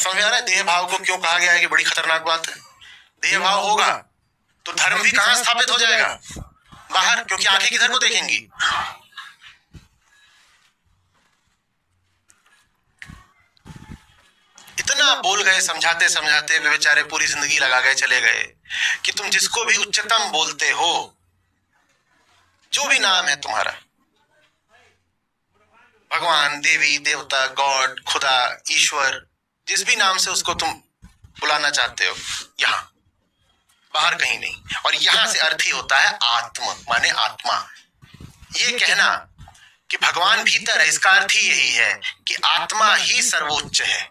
बात समझ में आ रहा है? देह भाव को क्यों कहा गया है कि बड़ी खतरनाक बात है? देह भाव होगा तो धर्म भी कहां स्थापित हो जाएगा? बाहर, क्योंकि आंखें किधर को देखेंगी? इतना बोल गए, समझाते समझाते वे बेचारे पूरी जिंदगी लगा गए, चले गए कि तुम जिसको भी उच्चतम बोलते हो, जो भी नाम है तुम्हारा, भगवान, देवी, देवता, गॉड, खुदा, ईश्वर, जिस भी नाम से उसको तुम बुलाना चाहते हो, यहां, बाहर कहीं नहीं। और यहां से अर्थ ही होता है आत्म, माने आत्मा। ये कहना कि भगवान भीतर है, इसका अर्थ ही यही है कि आत्मा ही सर्वोच्च है।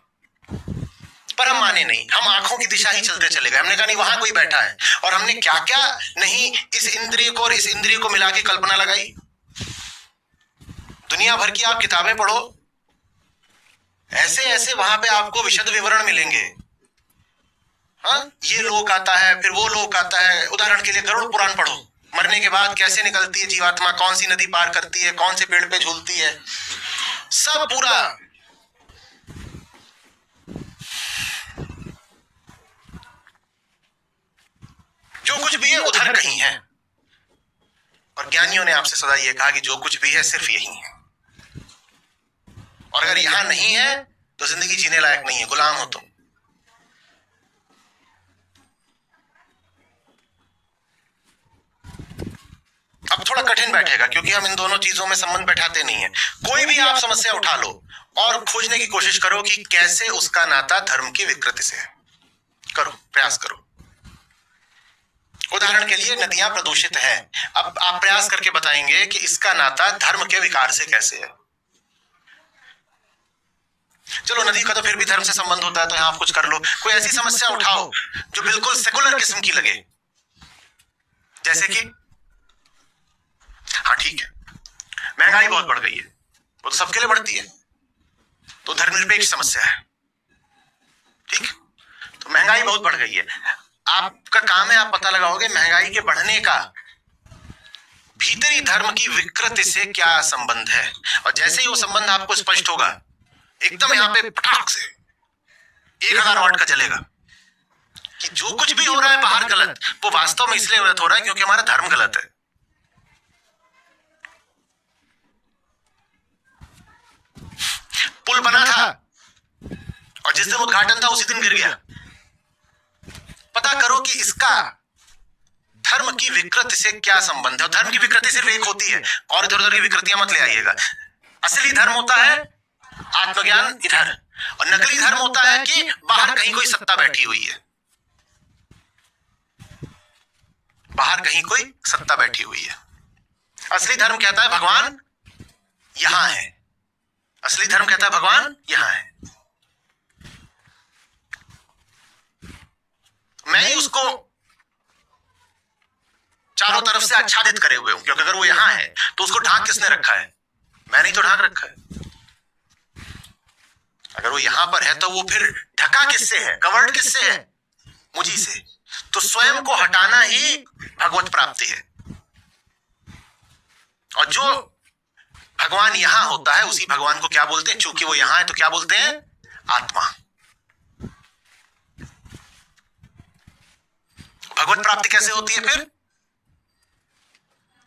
पर हम माने नहीं, हम आंखों की दिशा ही चलते चले गए। हमने कहा नहीं, वहां कोई बैठा है। और हमने क्या क्या नहीं इस इंद्रिय को और इस इंद्रिय को मिला के कल्पना लगाई। दुनिया भर की आप किताबें पढ़ो, ऐसे ऐसे वहां पे आपको विशद विवरण मिलेंगे। हाँ, ये लोक आता है, फिर वो लोक आता है। उदाहरण के लिए गरुड़ पुराण पढ़ो, मरने के बाद कैसे निकलती है जीवात्मा, कौन सी नदी पार करती है, कौन से पेड़ पे झूलती है, सब पूरा। जो कुछ भी है उधर कहीं है। और ज्ञानियों ने आपसे सदा ये कहा कि जो कुछ भी है सिर्फ यही है। और अगर यहां नहीं है तो जिंदगी जीने लायक नहीं है, गुलाम हो तुम। अब थोड़ा कठिन बैठेगा क्योंकि हम इन दोनों चीजों में संबंध बैठाते नहीं है। कोई भी आप समस्या उठा लो और खोजने की कोशिश करो कि कैसे उसका नाता धर्म की विकृति से है। करो, प्रयास करो। उदाहरण के लिए नदियां प्रदूषित है, अब आप प्रयास करके बताएंगे कि इसका नाता धर्म के विकार से कैसे है। चलो, नदी का तो फिर भी धर्म से संबंध होता है, तो यहां आप कुछ कर लो। कोई ऐसी समस्या उठाओ जो बिल्कुल सेकुलर किस्म की लगे, जैसे कि हाँ ठीक है, महंगाई बहुत बढ़ गई है, वो तो सबके लिए बढ़ती है, तो धर्मनिरपेक्ष समस्या है। ठीक, तो महंगाई बहुत बढ़ गई है। आपका काम है, आप पता लगाओगे महंगाई के बढ़ने का भीतरी धर्म की विकृति से क्या संबंध है। और जैसे ही वो संबंध आपको स्पष्ट होगा, एकदम यहां पे पटाख से 1000 वाट का चलेगा कि जो कुछ भी हो रहा है बाहर गलत, वो वास्तव में इसलिए गलत हो रहा है क्योंकि हमारा धर्म गलत है। पुल बना था और जिस दिन उद्घाटन था उसी दिन गिर गया। पता करो कि इसका धर्म की विकृति से क्या संबंध है। और धर्म की विकृति सिर्फ एक होती है, और इधर उधर की विकृतियां मत ले आइएगा। असली धर्म होता है आत्मज्ञान इधर, और नकली धर्म होता है कि बाहर कहीं कोई सत्ता बैठी हुई है, बाहर कहीं कोई सत्ता बैठी हुई है। असली धर्म कहता है भगवान यहां है, असली धर्म कहता है भगवान यहां है। मैं ही उसको चारों तरफ से आच्छादित करे हुए हूं, क्योंकि अगर वो यहां है तो उसको ढांक किसने रखा है? मैंने ही तो ढांक रखा है। अगर वो यहां पर है तो वो फिर ढका किससे है, कवर्ड किससे है? मुझी से। तो स्वयं को हटाना ही भगवत प्राप्ति है। और जो भगवान यहां होता है उसी भगवान को क्या बोलते हैं? चूंकि वो यहां है तो क्या बोलते हैं? आत्मा। भगवत प्राप्ति कैसे होती है फिर?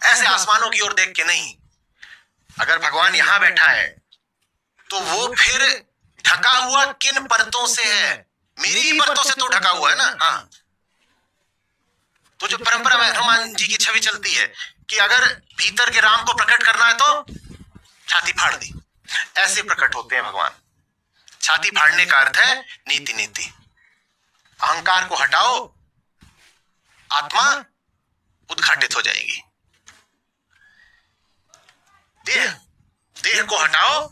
ऐसे आसमानों की ओर देख के नहीं। अगर भगवान यहां बैठा है तो वो फिर ढका हुआ किन परतों से है? मेरी ही परतों से तो ढका हुआ है ना। हाँ, तो जो परंपरा में हनुमान जी की छवि चलती है कि अगर भीतर के राम को प्रकट करना है तो छाती फाड़ दी, ऐसे प्रकट होते हैं भगवान। छाती फाड़ने का अर्थ है नीति नीति। अहंकार को हटाओ, आत्मा उद्घाटित हो जाएगी। देह को हटाओ,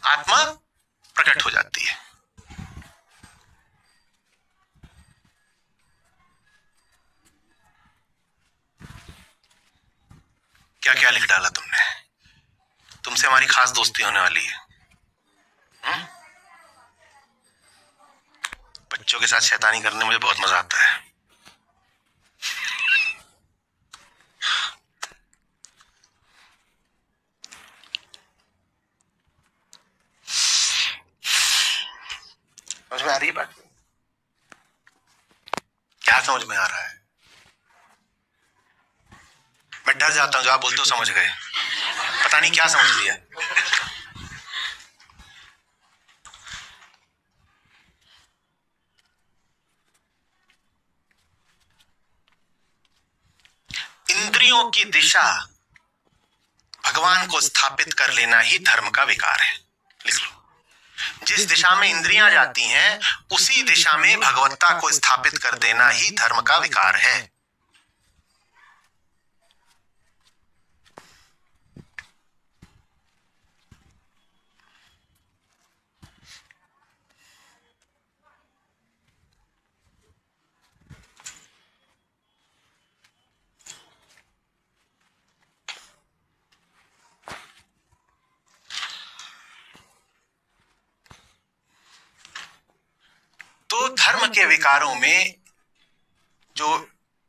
आत्मा प्रकट हो जाती है। क्या क्या लिख डाला तुमने? तुमसे हमारी खास दोस्ती होने वाली है। बच्चों के साथ शैतानी करने में मुझे बहुत मजा आता है। समझ में आ रही है बात? क्या समझ में आ रहा है? मैं डर जाता हूं, जो आप बोलते हो समझ गए, पता नहीं क्या समझ लिया। इंद्रियों की दिशा भगवान को स्थापित कर लेना ही धर्म का विकार है। लिख लो, जिस दिशा में इंद्रियां जाती हैं उसी दिशा में भगवत्ता को स्थापित कर देना ही धर्म का विकार है। तो धर्म के विकारों में जो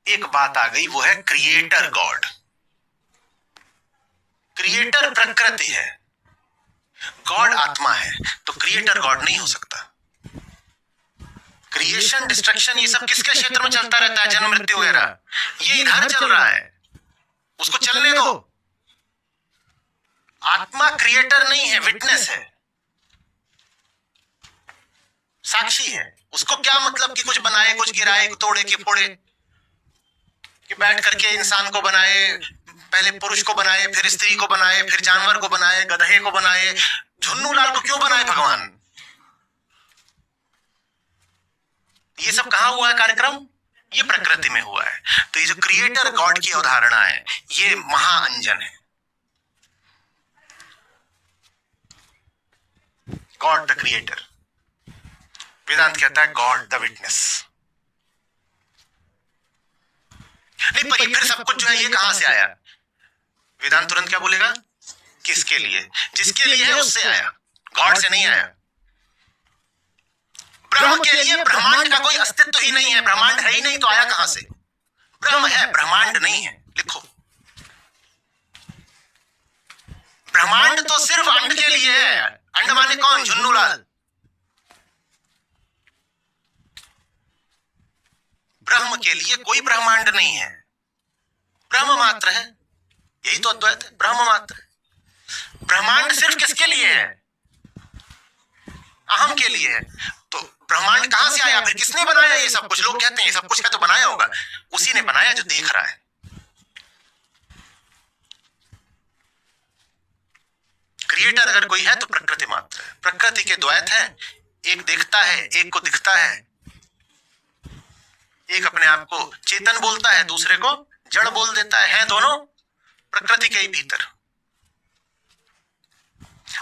एक बात आ गई वो है क्रिएटर गॉड। क्रिएटर प्रकृति है, गॉड आत्मा है, तो क्रिएटर गॉड नहीं हो सकता। क्रिएशन, डिस्ट्रक्शन, ये सब किसके क्षेत्र में चलता रहता है? जन्म मृत्यु वगैरह, ये इधर चल रहा है, उसको चलने दो। आत्मा क्रिएटर नहीं है, विटनेस है, साक्षी है। उसको क्या मतलब कि कुछ बनाए, कुछ गिराए, तोड़े कि फोड़े, कि बैठ करके इंसान को बनाए, पहले पुरुष को बनाए, फिर स्त्री को बनाए, फिर जानवर को बनाए, गधे को बनाए, झुन्नू लाल को क्यों बनाए भगवान? ये सब कहां हुआ है कार्यक्रम? ये प्रकृति में हुआ है। तो ये जो क्रिएटर गॉड की अवधारणा है ये महाअंजन है। गॉड द क्रिएटर, वेदांत कहता है गॉड द विटनेस। नहीं, पर ये फिर सब कुछ जो है ये कहां से आया? वेदांत तुरंत क्या बोलेगा? किसके लिए? जिसके लिए है उससे आया, गॉड से नहीं आया। ब्रह्म के लिए ब्रह्मांड का कोई अस्तित्व ही नहीं है, ब्रह्मांड है ही नहीं, तो आया कहां से? ब्रह्म है, ब्रह्मांड नहीं है। लिखो, ब्रह्मांड तो सिर्फ अंड के लिए है। अंड माने कौन? झुन्नू लाल। ब्रह्म के लिए कोई ब्रह्मांड नहीं है, ब्रह्म मात्र है। यही तो अद्वैत है, ब्रह्म मात्र है। ब्रह्मांड सिर्फ किसके लिए है? अहम के लिए है। तो ब्रह्मांड कहां से आया? फिर किसने बनाया ये सब कुछ? लोग कहते हैं ये सब कुछ है तो बनाया होगा, उसी ने बनाया जो देख रहा है। क्रिएटर अगर कोई है तो प्रकृति मात्र है। प्रकृति के द्वैत है, एक देखता है, एक को दिखता है। एक अपने आप को चेतन बोलता है, दूसरे को जड़ बोल देता है दोनों प्रकृति के ही भीतर।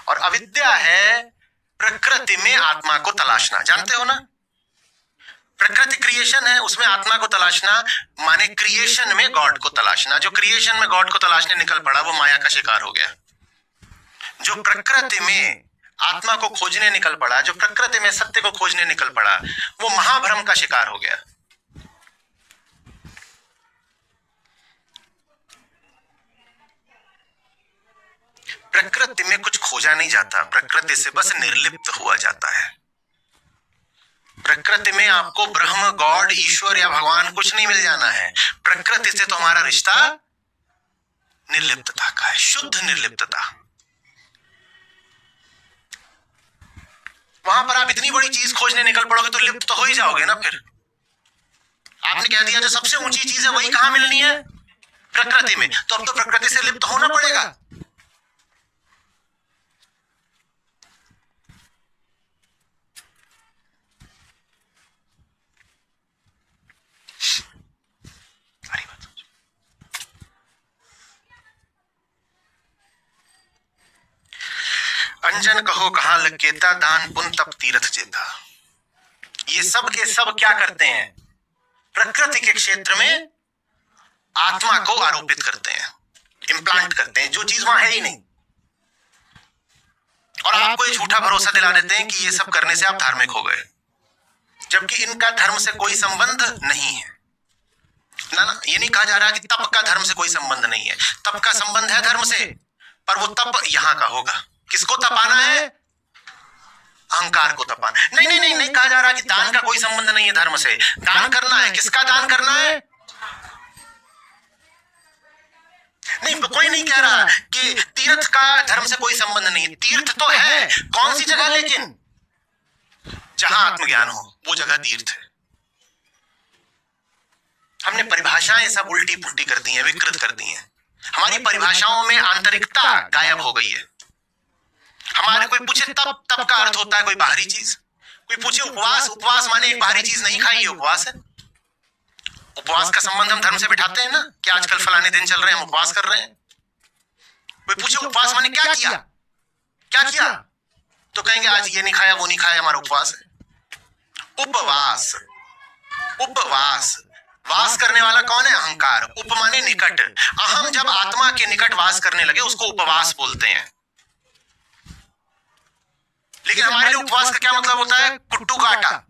और अविद्या है प्रकृति में आत्मा को तलाशना। जानते हो ना, प्रकृति क्रिएशन है, उसमें आत्मा को तलाशना माने क्रिएशन में गॉड को तलाशना। जो क्रिएशन में गॉड को तलाशने निकल पड़ा वो माया का शिकार हो गया। जो प्रकृति में आत्मा को खोजने निकल पड़ा, जो प्रकृति में सत्य को खोजने निकल पड़ा, वो महाभ्रम का शिकार हो गया। प्रकृति में कुछ खोजा नहीं जाता, प्रकृति से बस निर्लिप्त हुआ जाता है। प्रकृति में आपको ब्रह्म, गॉड, ईश्वर या भगवान कुछ नहीं मिल जाना है। प्रकृति से तो हमारा रिश्ता निर्लिप्तता का है, शुद्ध निर्लिप्तता। वहां पर आप इतनी बड़ी चीज खोजने निकल पड़ोगे तो लिप्त तो हो ही जाओगे ना। फिर आपने कह दिया जो सबसे ऊंची चीज है वही कहां मिलनी है? प्रकृति में। तो अब तो प्रकृति से लिप्त होना पड़ेगा। अंजन कहो कहां लकेता, दान पुण्य तप तीर्थ जेता। ये सब के सब क्या करते हैं? प्रकृति के क्षेत्र में आत्मा को आरोपित करते हैं, इम्प्लांट करते हैं, जो चीज वहां है ही नहीं। और आपको ये झूठा भरोसा दिला देते हैं कि ये सब करने से आप धार्मिक हो गए, जबकि इनका धर्म से कोई संबंध नहीं है। ना, ये नहीं कहा जा रहा कि तप का धर्म से कोई संबंध नहीं है। तप का संबंध है धर्म से, पर वो तप यहां का होगा। किसको तपाना है? अहंकार को तपाना। नहीं नहीं नहीं नहीं कहा जा रहा कि दान का कोई संबंध नहीं है धर्म से। दान करना है, किसका दान करना है? नहीं, कोई नहीं कह रहा कि तीर्थ का धर्म से कोई संबंध नहीं है। तीर्थ तो है, कौन सी जगह? लेकिन जहां आत्मज्ञान हो वो जगह तीर्थ है। हमने परिभाषाएं सब उल्टी पुल्टी कर दी हैं, विकृत कर दी हैं। हमारी परिभाषाओं में आंतरिकता गायब हो गई है। हमारे कोई पूछे तब का अर्थ होता है कोई बाहरी चीज। कोई पूछे उपवास, उपवास माने एक बाहरी चीज नहीं खाई, उपवास है। उपवास का संबंध हम धर्म से बिठाते हैं ना कि आजकल फलाने दिन चल रहे हैं, हम उपवास कर रहे हैं। कोई पूछे उपवास माने क्या किया, क्या किया, तो कहेंगे आज ये नहीं खाया वो नहीं खाया, हमारा उपवास है। उपवास, उपवास, वास करने वाला कौन है? अहंकार। उप माने निकट। अहम जब आत्मा के निकट वास करने लगे उसको उपवास बोलते हैं। लेकिन हमारे लिए उपवास का क्या मतलब होता है? कुट्टू का आटा।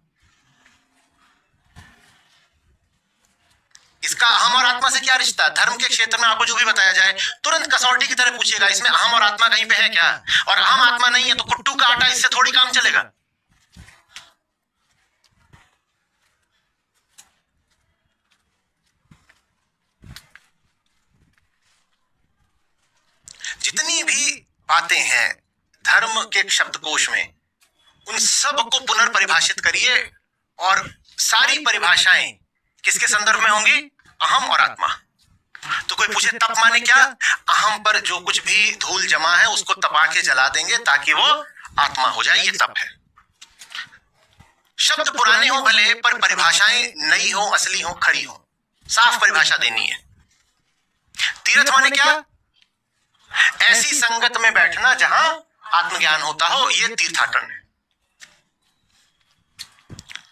इसका अहम और आत्मा से क्या रिश्ता? धर्म के क्षेत्र में आपको जो भी बताया जाए तुरंत कसौटी की तरह पूछिएगा इसमें अहम और आत्मा कहीं पे है क्या? और अहम आत्मा नहीं है तो कुट्टू का आटा, इससे थोड़ी काम चलेगा। जितनी भी बातें हैं धर्म के शब्दकोश में, उन सब को पुनर्परिभाषित करिए और सारी परिभाषाएं किसके संदर्भ में होंगी? अहम और आत्मा। तो कोई पूछे तप माने क्या? अहम पर जो कुछ भी धूल जमा है उसको तपा के जला देंगे ताकि वो आत्मा हो जाए, ये तप है। शब्द पुराने हो भले, पर परिभाषाएं नई हो, असली हो, खरी हो, साफ परिभाषा देनी है। तीर्थ माने क्या? ऐसी संगत में बैठना जहां आत्मज्ञान होता हो, यह तीर्थाटन है।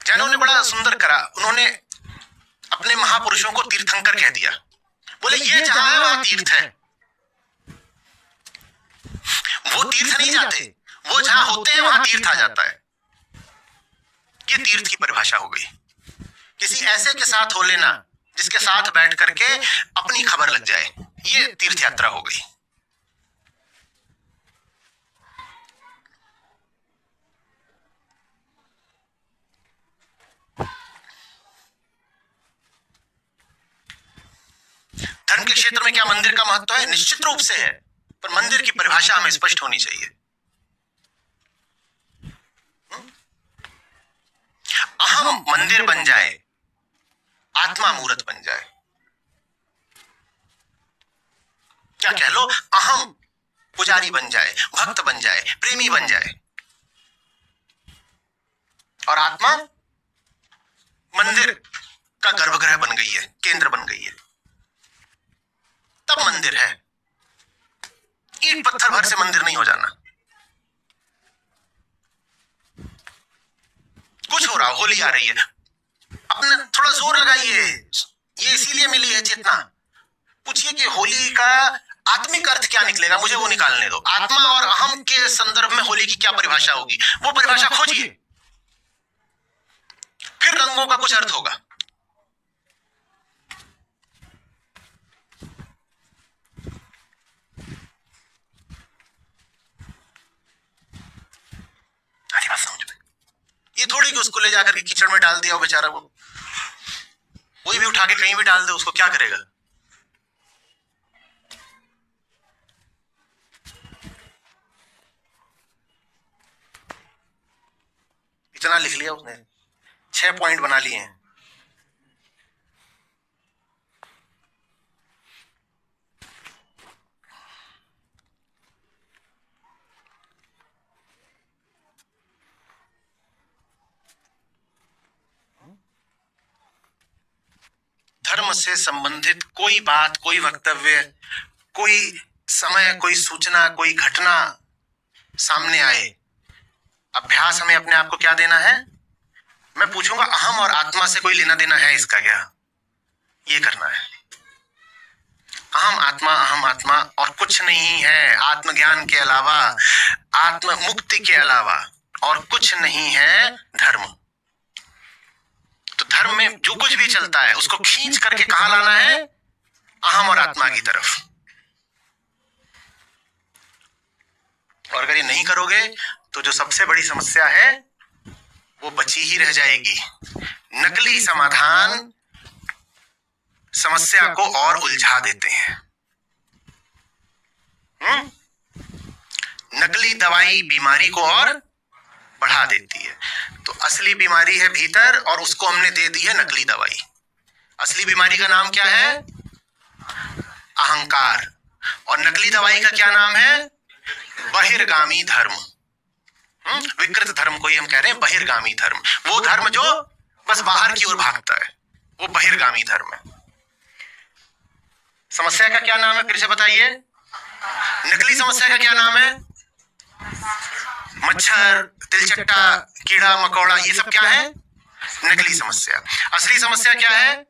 जैनों ने बड़ा सुंदर करा, उन्होंने अपने महापुरुषों को तीर्थंकर कह दिया। बोले ये जहां है वहां तीर्थ है। वो तीर्थ नहीं जाते, वो जहां होते हैं वहां तीर्थ आ जाता है। ये तीर्थ की परिभाषा हो गई। किसी ऐसे के साथ हो लेना जिसके साथ बैठ करके अपनी खबर लग जाए, ये तीर्थ यात्रा हो गई। धर्म के क्षेत्र में क्या मंदिर का महत्व है? निश्चित रूप से है, पर मंदिर की परिभाषा हमें स्पष्ट होनी चाहिए। अहम मंदिर बन जाए, आत्मा मूर्त बन जाए। क्या कह लो? अहम पुजारी बन जाए, भक्त बन जाए, प्रेमी बन जाए, और आत्मा मंदिर का गर्भगृह बन गई है, केंद्र बन गई है। तब मंदिर है। ईंट पत्थर भर से मंदिर नहीं हो जाना। कुछ हो रहा, होली आ रही है, अपने थोड़ा जोर लगाइए। ये इसीलिए मिली है चेतना। पूछिए कि होली का आत्मिक अर्थ क्या निकलेगा, मुझे वो निकालने दो। आत्मा और अहम के संदर्भ में होली की क्या परिभाषा होगी, वो परिभाषा खोजिए, फिर रंगों का कुछ अर्थ होगा। बात समझ में? ये थोड़ी कि उसको ले जाकर के कीचड़ में डाल दिया हो बेचारा, वो कोई भी उठा के कहीं भी डाल दे, उसको क्या करेगा? इतना लिख लिया उसने, 6 पॉइंट बना लिए हैं। धर्म से संबंधित कोई बात, कोई वक्तव्य, कोई समय, कोई सूचना, कोई घटना सामने आए, अभ्यास हमें अपने आप को क्या देना है? मैं पूछूंगा अहम और आत्मा से कोई लेना देना है इसका क्या? ये करना है। अहम आत्मा और कुछ नहीं है। आत्मज्ञान के अलावा, आत्म मुक्ति के अलावा और कुछ नहीं है धर्म। तो धर्म में जो कुछ भी चलता है उसको खींच करके कहां लाना है? अहम और आत्मा की तरफ। और अगर ये नहीं करोगे तो जो सबसे बड़ी समस्या है वो बची ही रह जाएगी। नकली समाधान समस्या को और उलझा देते हैं। नकली दवाई बीमारी को और बढ़ा देती है। तो असली बीमारी है भीतर और उसको हमने दे दी है नकली दवाई। असली बीमारी का नाम क्या है? अहंकार। और नकली दवाई का क्या नाम है? बहिर्गामी धर्म। विकृत धर्म को ही हम कह रहे हैं बहिर्गामी धर्म। वो धर्म जो बस बाहर की ओर भागता है, वो बहिर्गामी धर्म है। समस्या का क्या नाम है फिर से बताइए? नकली समस्या का क्या नाम है? मच्छर, तिलचट्टा, कीड़ा मकोड़ा, ये सब क्या है? नकली समस्या। असली समस्या क्या है?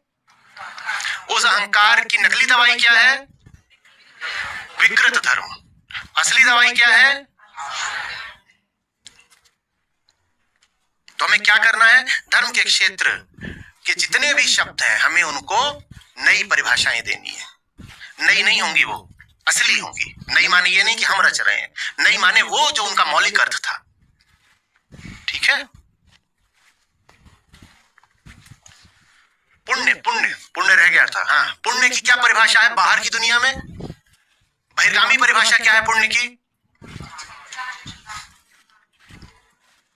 उस अहंकार की नकली दवाई क्या है? विकृत धर्म। असली दवाई क्या है? तो हमें क्या करना है? धर्म के क्षेत्र के जितने भी शब्द हैं हमें उनको नई परिभाषाएं देनी है। नई नहीं होंगी, वो असली होंगी। नई माने ये नहीं कि हम रच रहे हैं, नई माने वो जो उनका मौलिक अर्थ था। ठीक है? पुण्य पुण्य पुण्य रह गया था। हाँ, पुण्य की क्या परिभाषा है बाहर की दुनिया में? बहिर्गामी परिभाषा क्या है पुण्य की?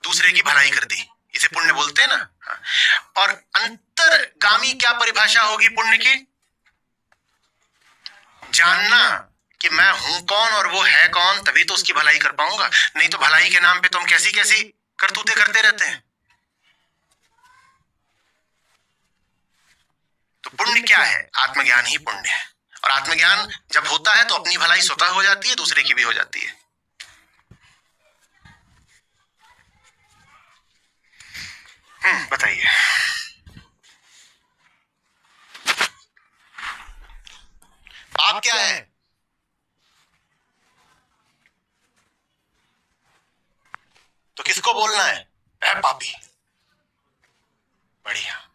दूसरे की भलाई कर दी, इसे पुण्य बोलते हैं ना। और अंतर्गामी क्या परिभाषा होगी पुण्य की? जानना कि मैं हूं कौन और वो है कौन, तभी तो उसकी भलाई कर पाऊंगा। नहीं तो भलाई के नाम पे तो हम कैसी कैसी करतूतें करते रहते हैं। तो पुण्य क्या है? आत्मज्ञान ही पुण्य है। और आत्मज्ञान जब होता है तो अपनी भलाई स्वतः हो जाती है, दूसरे की भी हो जाती है। बताइए। पाप क्या है? तो किसको बोलना है? पापी। बढ़िया।